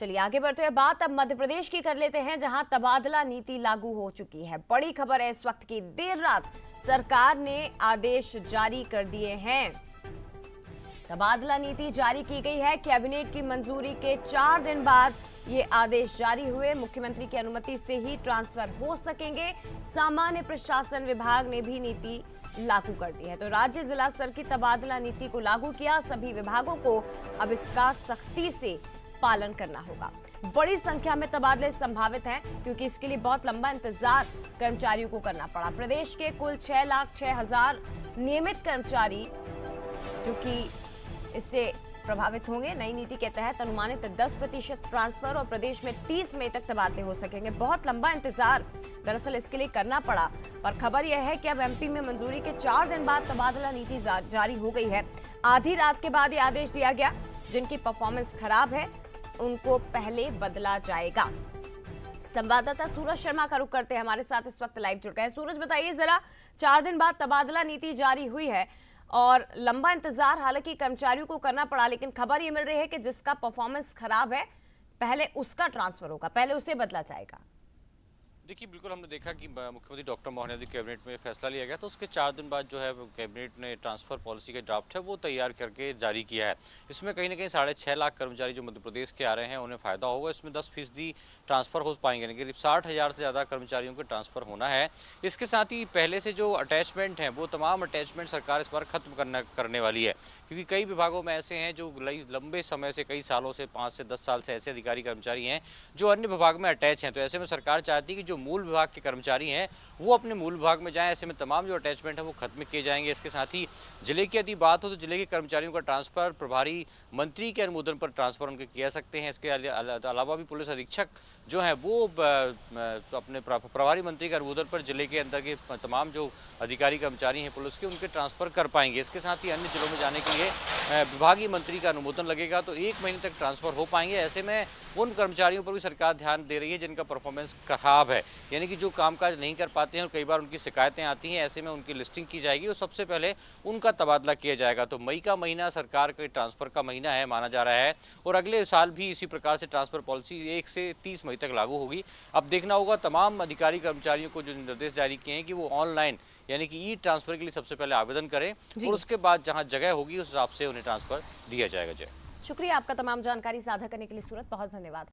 चलिए आगे बढ़ते हैं। बात अब मध्य प्रदेश की कर लेते हैं, जहां तबादला नीति लागू हो चुकी है। बड़ी खबर है इस वक्त की, देर रात सरकार ने आदेश जारी कर दिए हैं। तबादला नीति जारी की गई है। कैबिनेट की मंजूरी के 4 दिन बाद ये आदेश जारी हुए। मुख्यमंत्री की अनुमति से ही ट्रांसफर हो सकेंगे। सामान्य प्रशासन विभाग ने भी नीति लागू कर दी है। तो राज्य जिला स्तर की तबादला नीति को लागू किया। सभी विभागों को अब इसका सख्ती से पालन करना होगा। बड़ी संख्या में तबादले संभावित हैं, क्योंकि इसके लिए बहुत लंबा इंतजार कर्मचारियों को करना पड़ा। प्रदेश के कुल 6,06,000 नियमित कर्मचारी जो कि इससे प्रभावित होंगे। नई नीति के तहत अनुमानित 10% ट्रांसफर और प्रदेश में 30 मई तक तबादले हो सकेंगे। बहुत लंबा इंतजार दरअसल इसके लिए करना पड़ा, पर खबर यह है कि अब एमपी में मंजूरी के 4 दिन बाद तबादला नीति जारी हो गई है। आधी रात के बाद ये आदेश दिया गया। जिनकी परफॉर्मेंस खराब है उनको पहले बदला जाएगा। संवाददाता सूरज शर्मा का रुख करते हैं, हमारे साथ इस वक्त लाइव जुड़ गए हैं। सूरज, बताइए जरा, 4 दिन बाद तबादला नीति जारी हुई है और लंबा इंतजार हालांकि कर्मचारियों को करना पड़ा, लेकिन खबर ये मिल रही है कि जिसका परफॉर्मेंस खराब है पहले उसका ट्रांसफर होगा, पहले उसे बदला जाएगा। देखिए, बिल्कुल हमने देखा कि मुख्यमंत्री डॉक्टर मोहन यादव कैबिनेट में फैसला लिया गया, तो उसके 4 दिन बाद जो है कैबिनेट ने ट्रांसफर पॉलिसी का ड्राफ्ट है वो तैयार करके जारी किया है। इसमें कहीं ना कहीं 6.5 लाख कर्मचारी जो मध्य प्रदेश के आ रहे हैं उन्हें फ़ायदा होगा। इसमें 10% ट्रांसफर हो पाएंगे, यानी करीब 60,000 से ज़्यादा कर्मचारियों के ट्रांसफर होना है। इसके साथ ही पहले से जो अटैचमेंट हैं वो तमाम अटैचमेंट सरकार इस बार खत्म करने वाली है, क्योंकि कई विभागों में ऐसे हैं जो लंबे समय से, कई सालों से, 5 से 10 साल से ऐसे अधिकारी कर्मचारी हैं जो अन्य विभाग में अटैच हैं। तो ऐसे में सरकार चाहती है कि जो मूल विभाग के कर्मचारी हैं वो अपने मूल विभाग में जाएं। ऐसे में तमाम जो अटैचमेंट है वो खत्म किए जाएंगे। इसके साथ ही जिले की यदि बात हो तो जिले के कर्मचारियों का ट्रांसफर प्रभारी मंत्री के अनुमोदन पर ट्रांसफर उनके किया सकते हैं। इसके अलावा भी पुलिस अधीक्षक जो है वो अपने प्रभारी मंत्री के अनुमोदन पर जिले के अंदर के तमाम जो अधिकारी कर्मचारी हैं पुलिस के, उनके ट्रांसफर कर पाएंगे। इसके साथ ही अन्य जिलों में जाने के लिए विभागीय मंत्री का अनुमोदन लगेगा, तो 1 महीने तक ट्रांसफर हो पाएंगे। ऐसे में उन कर्मचारियों पर भी सरकार ध्यान दे रही है जिनका परफॉर्मेंस खराब है, यानी कि जो कामकाज नहीं कर पाते हैं और कई बार उनकी शिकायतें आती हैं। ऐसे में उनकी लिस्टिंग की जाएगी और सबसे पहले उनका तबादला किया जाएगा। तो मई का महीना सरकार के ट्रांसफर का महीना है माना जा रहा है, और अगले साल भी इसी प्रकार से ट्रांसफर पॉलिसी 1 से 30 मई तक लागू होगी। अब देखना होगा तमाम अधिकारी कर्मचारियों को जो निर्देश जारी किए हैं कि वो ऑनलाइन यानी कि ई ट्रांसफर के लिए सबसे पहले आवेदन करें और उसके बाद जहां जगह होगी उस हिसाब से उन्हें ट्रांसफर दिया जाएगा। जय, शुक्रिया आपका तमाम जानकारी साझा करने के लिए सूरज, बहुत धन्यवाद।